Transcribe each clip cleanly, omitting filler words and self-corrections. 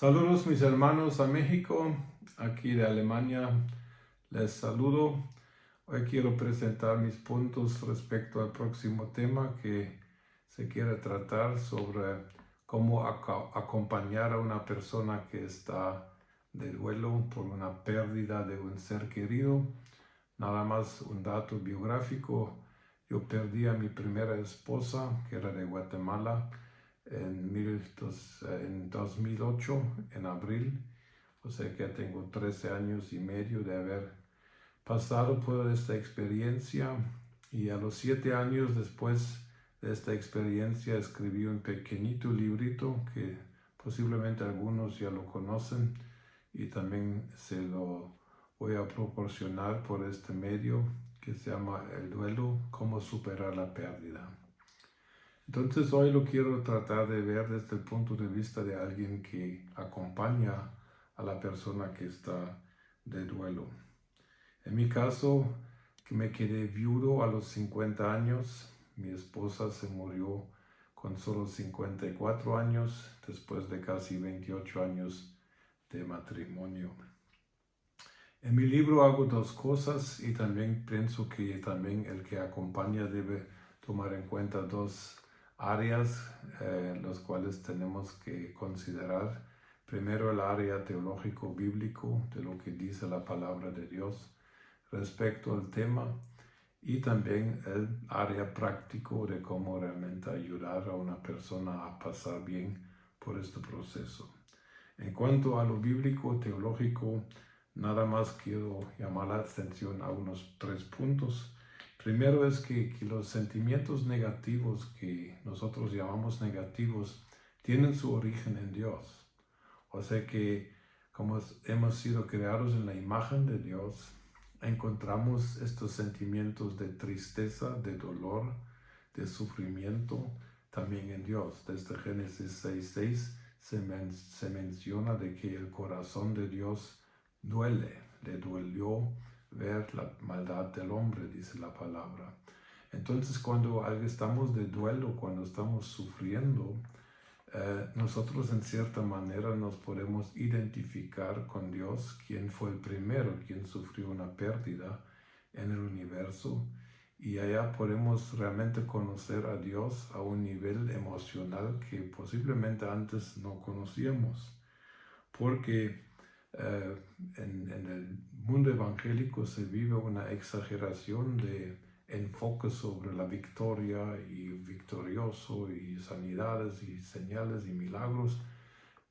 Saludos mis hermanos a México, aquí de Alemania, les saludo. Hoy quiero presentar mis puntos respecto al próximo tema que se quiere tratar sobre cómo acompañar a una persona que está de duelo por una pérdida de un ser querido. Nada más un dato biográfico, yo perdí a mi primera esposa, que era de Guatemala, en 2008, en abril. O sea que tengo 13 años y medio de haber pasado por esta experiencia, y a los 7 años después de esta experiencia escribí un pequeñito librito que posiblemente algunos ya lo conocen, y también se lo voy a proporcionar por este medio, que se llama El duelo, cómo superar la pérdida. Entonces hoy lo quiero tratar de ver desde el punto de vista de alguien que acompaña a la persona que está de duelo. En mi caso, que me quedé viudo a los 50 años, mi esposa se murió con solo 54 años, después de casi 28 años de matrimonio. En mi libro hago dos cosas, y también pienso que también el que acompaña debe tomar en cuenta dos áreas las cuales tenemos que considerar. Primero, el área teológico-bíblico de lo que dice la palabra de Dios respecto al tema, y también el área práctico de cómo realmente ayudar a una persona a pasar bien por este proceso. En cuanto a lo bíblico, teológico, nada más quiero llamar la atención a unos 3 puntos. Primero es que los sentimientos negativos, que nosotros llamamos negativos, tienen su origen en Dios. O sea que como hemos sido creados en la imagen de Dios, encontramos estos sentimientos de tristeza, de dolor, de sufrimiento también en Dios. Desde Génesis 6:6 se menciona de que el corazón de Dios duele, le dolió ver la maldad del hombre, dice la palabra. Entonces cuando estamos de duelo, cuando estamos sufriendo, nosotros en cierta manera nos podemos identificar con Dios, quien fue el primero, quien sufrió una pérdida en el universo, y allá podemos realmente conocer a Dios a un nivel emocional que posiblemente antes no conocíamos, porque en el mundo evangélico se vive una exageración de enfoque sobre la victoria y victorioso y sanidades y señales y milagros,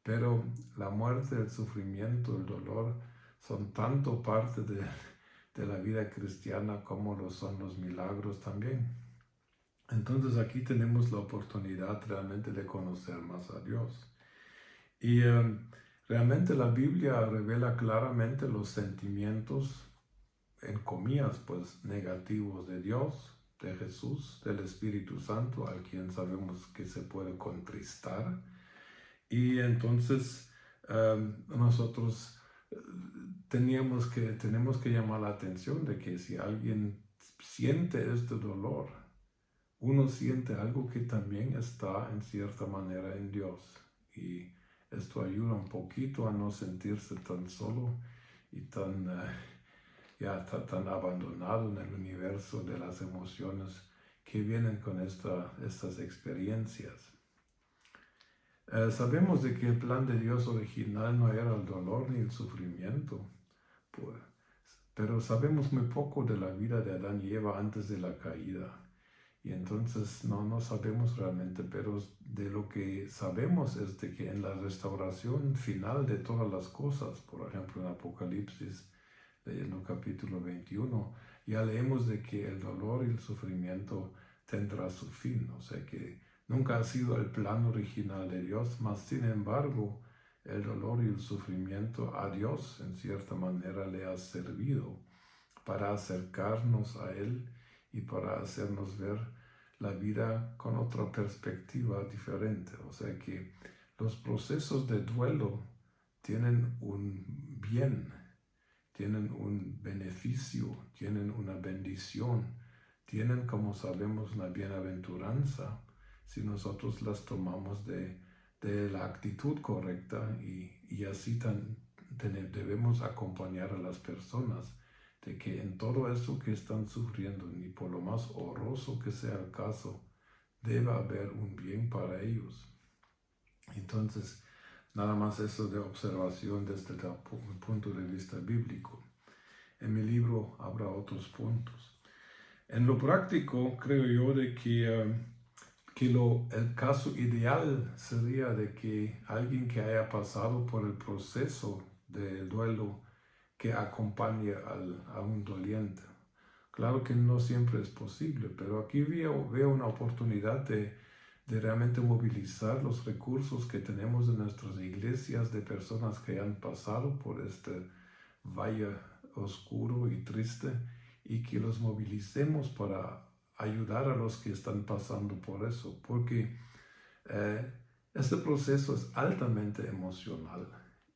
pero la muerte, el sufrimiento, el dolor son tanto parte de la vida cristiana como lo son los milagros también. Entonces aquí tenemos la oportunidad realmente de conocer más a Dios. Y realmente la Biblia revela claramente los sentimientos, en comillas, pues negativos de Dios, de Jesús, del Espíritu Santo, al quien sabemos que se puede contristar. Y entonces nosotros tenemos que llamar la atención de que si alguien siente este dolor, uno siente algo que también está en cierta manera en Dios. Y esto ayuda un poquito a no sentirse tan solo y tan abandonado en el universo de las emociones que vienen con estas experiencias. Sabemos de que el plan de Dios original no era el dolor ni el sufrimiento, pero sabemos muy poco de la vida de Adán y Eva antes de la caída. Y entonces no sabemos realmente, pero de lo que sabemos es de que en la restauración final de todas las cosas, por ejemplo en Apocalipsis, leyendo capítulo 21, ya leemos de que el dolor y el sufrimiento tendrá su fin. O sea que nunca ha sido el plan original de Dios, mas sin embargo el dolor y el sufrimiento a Dios en cierta manera le ha servido para acercarnos a Él y para hacernos ver la vida con otra perspectiva diferente. O sea que los procesos de duelo tienen un bien, tienen un beneficio, tienen una bendición, tienen, como sabemos, una bienaventuranza si nosotros las tomamos de de la actitud correcta y así debemos acompañar a las personas de que en todo eso que están sufriendo, ni por lo más horroroso que sea el caso, debe haber un bien para ellos. Entonces, nada más eso de observación desde el punto de vista bíblico. En mi libro habrá otros puntos. En lo práctico, creo yo de que el caso ideal sería de que alguien que haya pasado por el proceso del duelo que acompañe a un doliente. Claro que no siempre es posible, pero aquí veo una oportunidad de realmente movilizar los recursos que tenemos en nuestras iglesias de personas que han pasado por este valle oscuro y triste y que los movilicemos para ayudar a los que están pasando por eso, porque este proceso es altamente emocional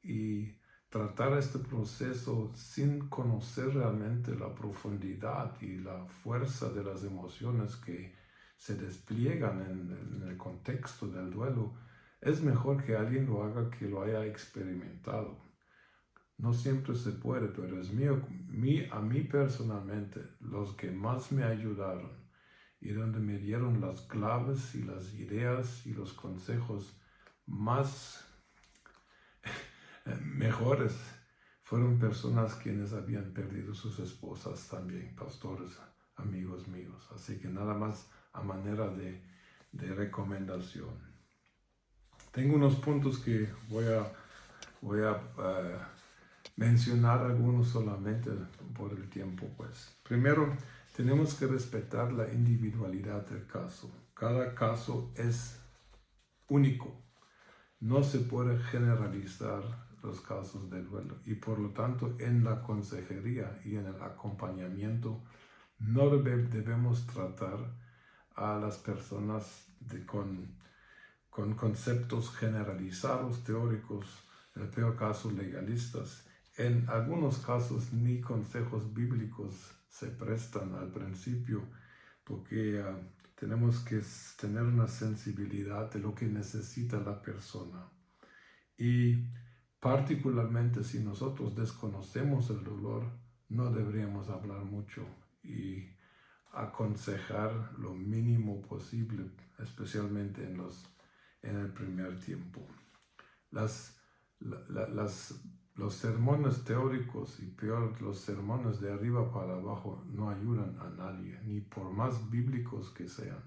y tratar este proceso sin conocer realmente la profundidad y la fuerza de las emociones que se despliegan en el contexto del duelo, es mejor que alguien lo haga que lo haya experimentado. No siempre se puede, pero es a mí personalmente, los que más me ayudaron y donde me dieron las claves y las ideas y los consejos más mejores fueron personas quienes habían perdido sus esposas también, pastores, amigos míos. Así que nada más a manera de recomendación. Tengo unos puntos que voy a mencionar algunos solamente por el tiempo, pues. Primero, tenemos que respetar la individualidad del caso. Cada caso es único. No se puede generalizar los casos de duelo y por lo tanto en la consejería y en el acompañamiento no debemos tratar a las personas con conceptos generalizados, teóricos, en el peor caso legalistas. En algunos casos ni consejos bíblicos se prestan al principio porque tenemos que tener una sensibilidad de lo que necesita la persona. Y particularmente si nosotros desconocemos el dolor, no deberíamos hablar mucho y aconsejar lo mínimo posible, especialmente en el primer tiempo. Los sermones teóricos y peor los sermones de arriba para abajo no ayudan a nadie, ni por más bíblicos que sean.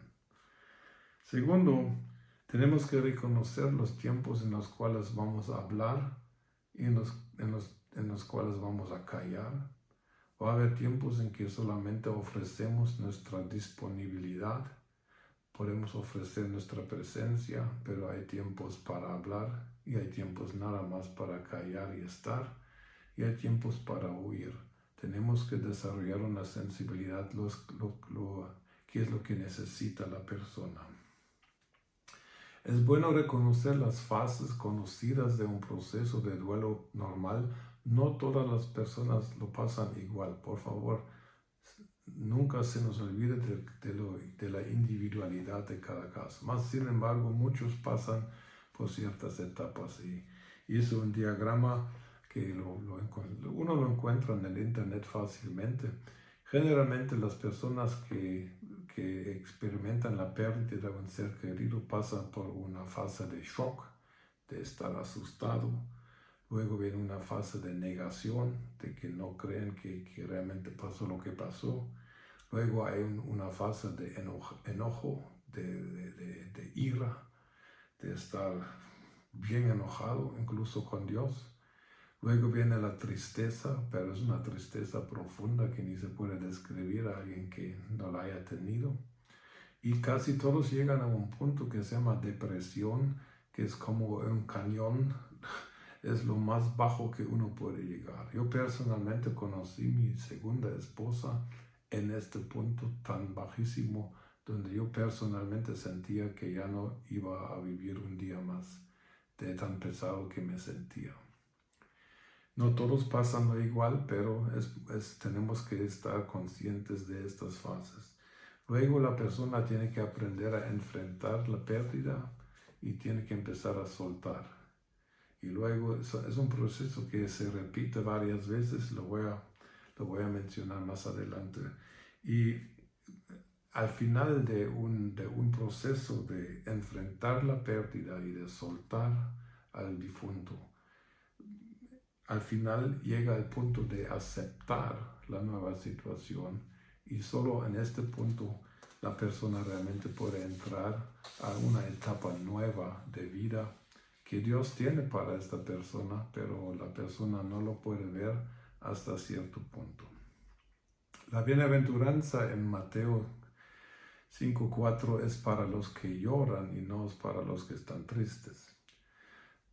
Segundo, tenemos que reconocer los tiempos en los cuales vamos a hablar y en los cuales vamos a callar. Va a haber tiempos en que solamente ofrecemos nuestra disponibilidad. Podemos ofrecer nuestra presencia, pero hay tiempos para hablar y hay tiempos nada más para callar y estar y hay tiempos para huir. Tenemos que desarrollar una sensibilidad, qué es lo que necesita la persona. Es bueno reconocer las fases conocidas de un proceso de duelo normal. No todas las personas lo pasan igual, por favor. Nunca se nos olvide de la individualidad de cada caso. Más sin embargo, muchos pasan por ciertas etapas y hice un diagrama que uno lo encuentra en el internet fácilmente. Generalmente las personas que experimentan la pérdida de un ser querido pasan por una fase de shock, de estar asustado. Luego viene una fase de negación, de que no creen que realmente pasó lo que pasó. Luego hay una fase de enojo, de ira, de estar bien enojado, incluso con Dios. Luego viene la tristeza, pero es una tristeza profunda que ni se puede describir a alguien que no la haya tenido. Y casi todos llegan a un punto que se llama depresión, que es como un cañón, es lo más bajo que uno puede llegar. Yo personalmente conocí a mi segunda esposa en este punto tan bajísimo, donde yo personalmente sentía que ya no iba a vivir un día más, de tan pesado que me sentía. No todos pasan lo igual, pero tenemos que estar conscientes de estas fases. Luego la persona tiene que aprender a enfrentar la pérdida y tiene que empezar a soltar. Y luego es un proceso que se repite varias veces, lo voy a mencionar más adelante. Y al final de un proceso de enfrentar la pérdida y de soltar al difunto, al final llega el punto de aceptar la nueva situación, y solo en este punto la persona realmente puede entrar a una etapa nueva de vida que Dios tiene para esta persona, pero la persona no lo puede ver hasta cierto punto. La bienaventuranza en Mateo 5:4 es para los que lloran y no es para los que están tristes.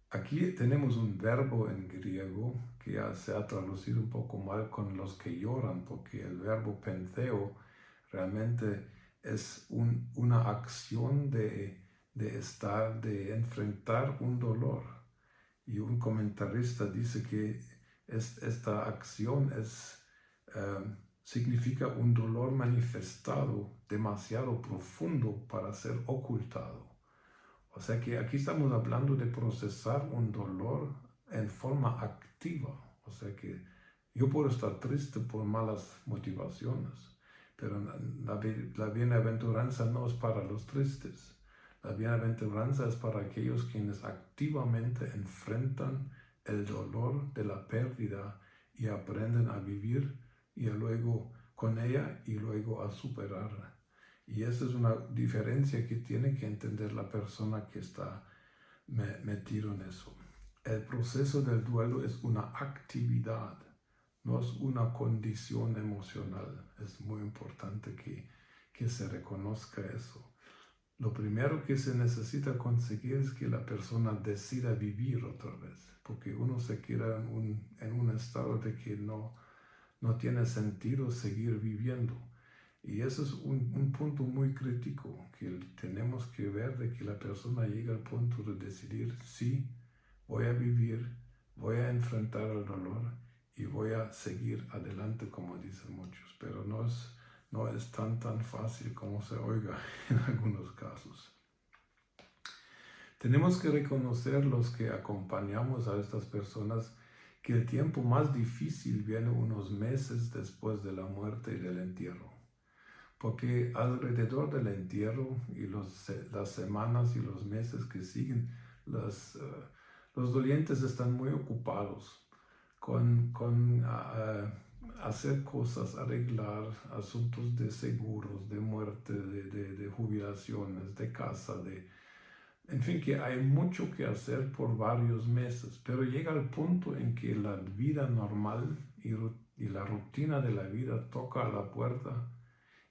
Aquí tenemos un verbo en griego que ya se ha traducido un poco mal con los que lloran, porque el verbo pentheo realmente es una acción de enfrentar un dolor. Y un comentarista dice que esta acción significa un dolor manifestado demasiado profundo para ser ocultado. O sea que aquí estamos hablando de procesar un dolor en forma activa. O sea que yo puedo estar triste por malas motivaciones, pero la bienaventuranza no es para los tristes. La bienaventuranza es para aquellos quienes activamente enfrentan el dolor de la pérdida y aprenden a vivir y luego con ella y luego a superarla. Y esa es una diferencia que tiene que entender la persona que está metido en eso. El proceso del duelo es una actividad, no es una condición emocional. Es muy importante que se reconozca eso. Lo primero que se necesita conseguir es que la persona decida vivir otra vez, porque uno se queda en un estado de que no tiene sentido seguir viviendo. Y eso es un punto muy crítico que tenemos que ver, de que la persona llega al punto de decidir: sí, voy a vivir, voy a enfrentar el dolor y voy a seguir adelante, como dicen muchos. Pero no es tan fácil como se oiga en algunos casos. Tenemos que reconocer, los que acompañamos a estas personas, que el tiempo más difícil viene unos meses después de la muerte y del entierro. Porque alrededor del entierro y las semanas y los meses que siguen, los dolientes están muy ocupados con hacer cosas, arreglar asuntos de seguros, de muerte, de jubilaciones, de casa, en fin, que hay mucho que hacer por varios meses, pero llega el punto en que la vida normal y la rutina de la vida toca a la puerta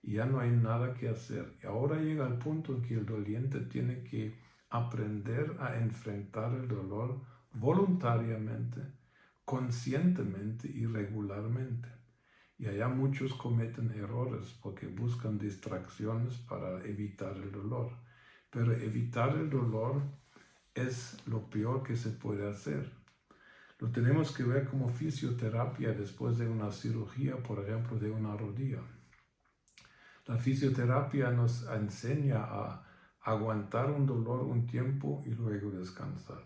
y ya no hay nada que hacer. Y ahora llega el punto en que el doliente tiene que aprender a enfrentar el dolor voluntariamente, conscientemente y regularmente. Y allá muchos cometen errores porque buscan distracciones para evitar el dolor. Pero evitar el dolor es lo peor que se puede hacer. Lo tenemos que ver como fisioterapia después de una cirugía, por ejemplo, de una rodilla. La fisioterapia nos enseña a aguantar un dolor un tiempo y luego descansar.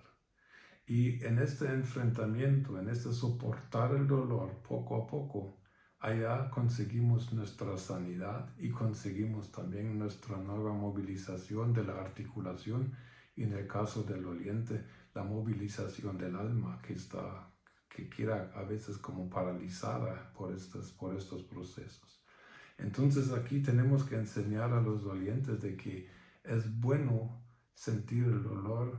Y en este enfrentamiento, en este soportar el dolor poco a poco, allá conseguimos nuestra sanidad y conseguimos también nuestra nueva movilización de la articulación y, en el caso del doliente, la movilización del alma que queda a veces como paralizada por estos procesos. Entonces aquí tenemos que enseñar a los dolientes de que es bueno sentir el dolor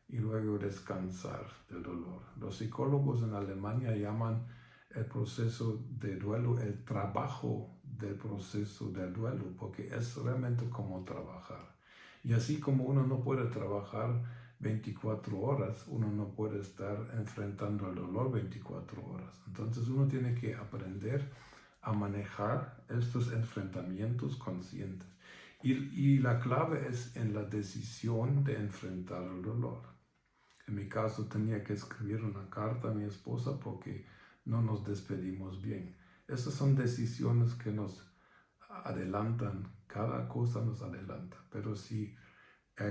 y luego descansar del dolor. Los psicólogos en Alemania llaman el proceso de duelo el trabajo del proceso del duelo, porque es realmente como trabajar. Y así como uno no puede trabajar 24 horas, uno no puede estar enfrentando el dolor 24 horas. Entonces uno tiene que aprender a manejar estos enfrentamientos conscientes. Y la clave es en la decisión de enfrentar el dolor. En mi caso tenía que escribir una carta a mi esposa porque no nos despedimos bien. Estas son decisiones que nos adelantan, cada cosa nos adelanta. Pero si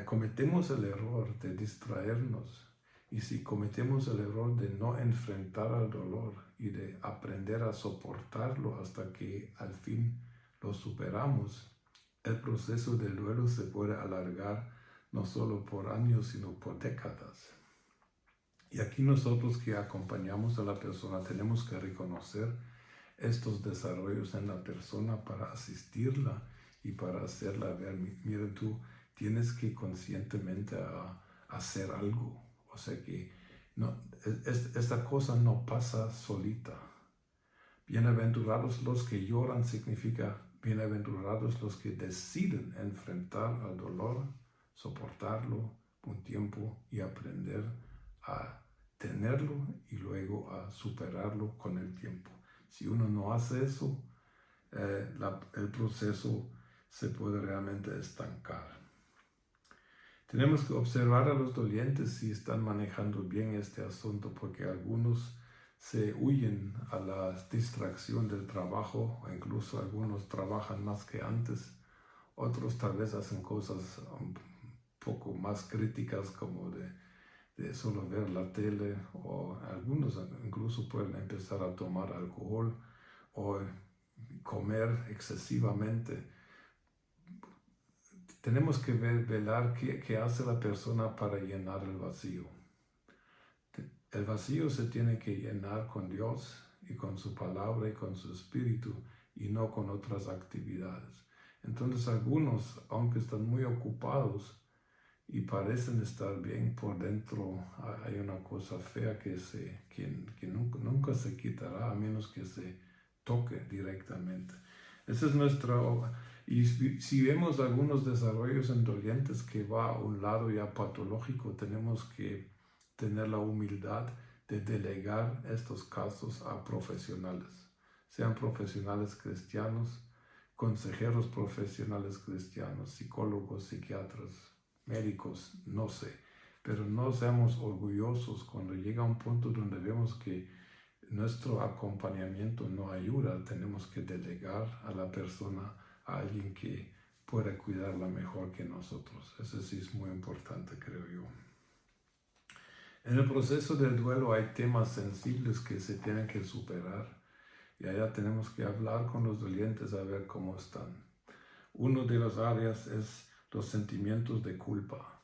cometemos el error de distraernos. Y si cometemos el error de no enfrentar al dolor y de aprender a soportarlo hasta que al fin lo superamos, el proceso del duelo se puede alargar no solo por años, sino por décadas. Y aquí nosotros que acompañamos a la persona tenemos que reconocer estos desarrollos en la persona para asistirla y para hacerla ver, mira, tú tienes que conscientemente hacer algo. O sea que esta cosa no pasa solita. Bienaventurados los que lloran significa bienaventurados los que deciden enfrentar al dolor, soportarlo un tiempo y aprender a tenerlo y luego a superarlo con el tiempo. Si uno no hace eso, el proceso se puede realmente estancar. Tenemos que observar a los dolientes si están manejando bien este asunto, porque algunos se huyen a la distracción del trabajo, o incluso algunos trabajan más que antes, otros tal vez hacen cosas un poco más críticas como de solo ver la tele, o algunos incluso pueden empezar a tomar alcohol o comer excesivamente. Tenemos que velar qué hace la persona para llenar el vacío. El vacío se tiene que llenar con Dios y con su palabra y con su espíritu y no con otras actividades. Entonces algunos, aunque están muy ocupados y parecen estar bien, por dentro hay una cosa fea que nunca se quitará a menos que se toque directamente. Esa es nuestra... Y si vemos algunos desarrollos en dolientes que va a un lado ya patológico, tenemos que tener la humildad de delegar estos casos a profesionales, sean profesionales cristianos, consejeros profesionales cristianos, psicólogos, psiquiatras, médicos, no sé, pero no seamos orgullosos cuando llega un punto donde vemos que nuestro acompañamiento no ayuda. Tenemos que delegar a la persona a alguien que pueda cuidarla mejor que nosotros. Eso sí es muy importante, creo yo. En el proceso del duelo hay temas sensibles que se tienen que superar y allá tenemos que hablar con los dolientes a ver cómo están. Uno de las áreas es los sentimientos de culpa,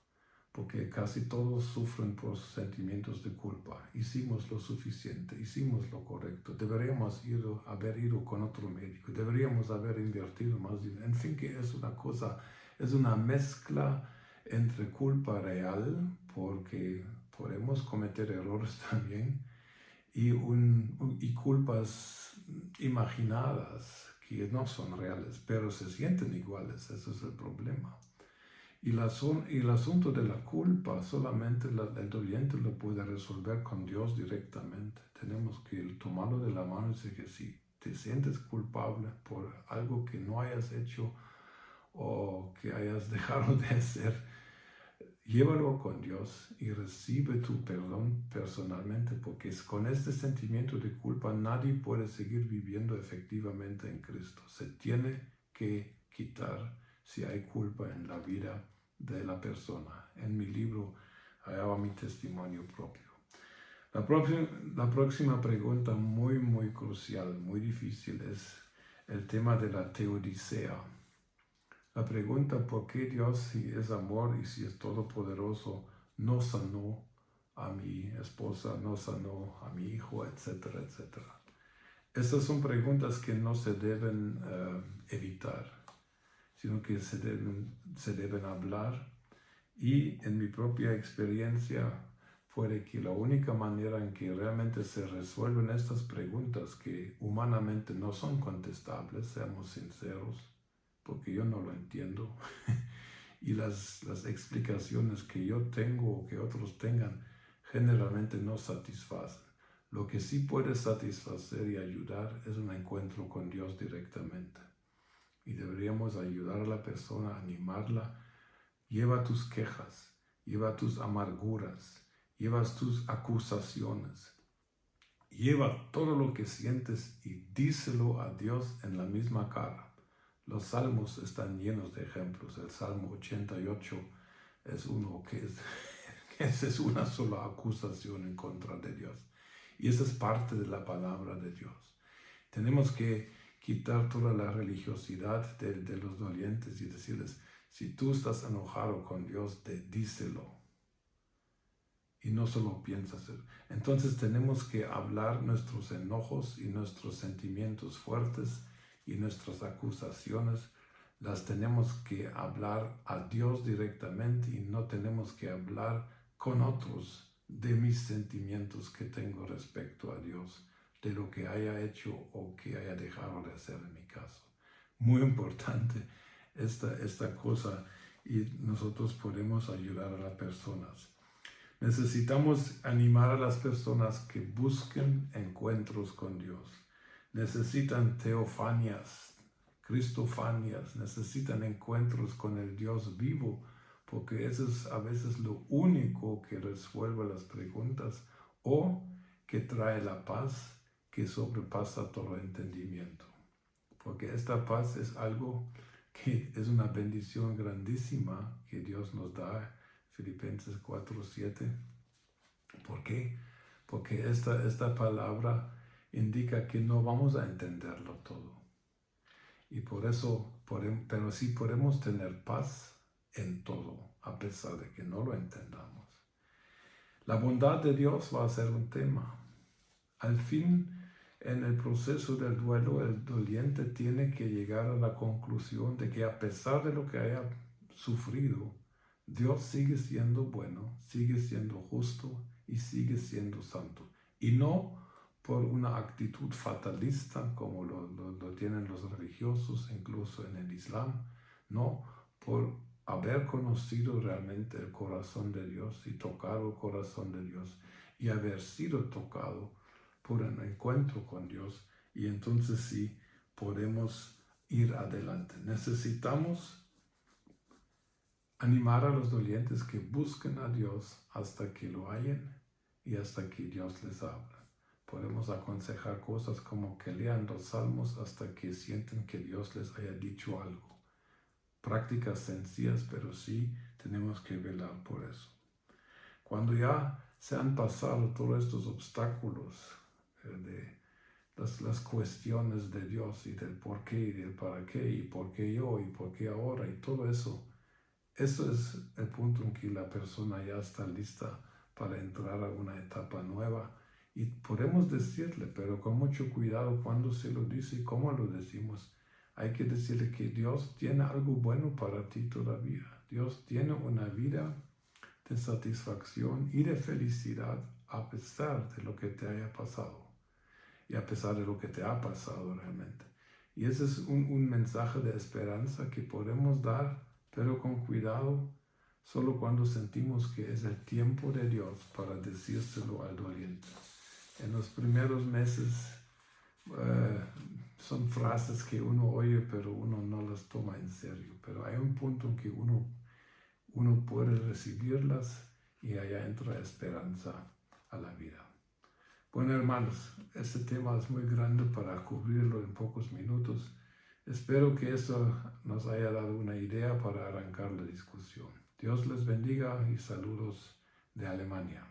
porque casi todos sufren por sentimientos de culpa. Hicimos lo suficiente, hicimos lo correcto, deberíamos haber ido con otro médico, deberíamos haber invertido más dinero. En fin, que es una cosa, es una mezcla entre culpa real, porque podemos cometer errores también, y culpas imaginadas que no son reales, pero se sienten iguales. Ese es el problema. Y el asunto de la culpa solamente el doliente lo puede resolver con Dios directamente. Tenemos que tomarlo de la mano y decir que si te sientes culpable por algo que no hayas hecho o que hayas dejado de hacer, llévalo con Dios y recibe tu perdón personalmente, porque con este sentimiento de culpa nadie puede seguir viviendo efectivamente en Cristo. Se tiene que quitar si hay culpa en la vida de la persona. En mi libro hallaba mi testimonio propio. La próxima pregunta muy crucial, muy difícil, es el tema de la teodicea. La pregunta por qué Dios, si es amor y si es todopoderoso, no sanó a mi esposa, no sanó a mi hijo, etcétera, etcétera. Estas son preguntas que no se deben evitar, sino que se deben hablar. Y en mi propia experiencia fue que la única manera en que realmente se resuelven estas preguntas, que humanamente no son contestables, seamos sinceros, porque yo no lo entiendo, y las explicaciones que yo tengo o que otros tengan generalmente no satisfacen. Lo que sí puede satisfacer y ayudar es un encuentro con Dios directamente. Y deberíamos ayudar a la persona, animarla. Lleva tus quejas, lleva tus amarguras, lleva tus acusaciones. Lleva todo lo que sientes y díselo a Dios en la misma cara. Los salmos están llenos de ejemplos. El Salmo 88 es uno que esa es una sola acusación en contra de Dios. Y esa es parte de la palabra de Dios. Tenemos que quitar toda la religiosidad de los dolientes y decirles, si tú estás enojado con Dios, díselo. Y no solo piensas. Entonces tenemos que hablar nuestros enojos y nuestros sentimientos fuertes y nuestras acusaciones. Las tenemos que hablar a Dios directamente y no tenemos que hablar con otros de mis sentimientos que tengo respecto a Dios, de lo que haya hecho o que haya dejado de hacer en mi caso. Muy importante esta cosa, y nosotros podemos ayudar a las personas. Necesitamos animar a las personas que busquen encuentros con Dios. Necesitan teofanías, cristofanias, necesitan encuentros con el Dios vivo, porque eso es a veces lo único que resuelve las preguntas o que trae la paz que sobrepasa todo entendimiento. Porque esta paz es algo que es una bendición grandísima que Dios nos da. Filipenses 4:7. ¿Por qué? Porque esta palabra indica que no vamos a entenderlo todo. Y por eso, pero sí podemos tener paz en todo, a pesar de que no lo entendamos. La bondad de Dios va a ser un tema. Al fin, en el proceso del duelo, el doliente tiene que llegar a la conclusión de que a pesar de lo que haya sufrido, Dios sigue siendo bueno, sigue siendo justo y sigue siendo santo. Y no por una actitud fatalista como lo tienen los religiosos, incluso en el Islam, no, por haber conocido realmente el corazón de Dios y tocado el corazón de Dios y haber sido tocado por un encuentro con Dios, y entonces sí podemos ir adelante. Necesitamos animar a los dolientes que busquen a Dios hasta que lo hallen y hasta que Dios les habla. Podemos aconsejar cosas como que lean los salmos hasta que sienten que Dios les haya dicho algo. Prácticas sencillas, pero sí tenemos que velar por eso. Cuando ya se han pasado todos estos obstáculos de las cuestiones de Dios y del por qué y del para qué y por qué yo y por qué ahora y todo eso, eso es el punto en que la persona ya está lista para entrar a una etapa nueva. Y podemos decirle, pero con mucho cuidado cuando se lo dice y cómo lo decimos. Hay que decirle que Dios tiene algo bueno para ti todavía. Dios tiene una vida de satisfacción y de felicidad a pesar de lo que te haya pasado y a pesar de lo que te ha pasado realmente. Y ese es un mensaje de esperanza que podemos dar, pero con cuidado, solo cuando sentimos que es el tiempo de Dios para decírselo al doliente. En los primeros meses son frases que uno oye, pero uno no las toma en serio. Pero hay un punto en que uno puede recibirlas y allá entra esperanza a la vida. Bueno, hermanos, este tema es muy grande para cubrirlo en pocos minutos. Espero que eso nos haya dado una idea para arrancar la discusión. Dios les bendiga y saludos de Alemania.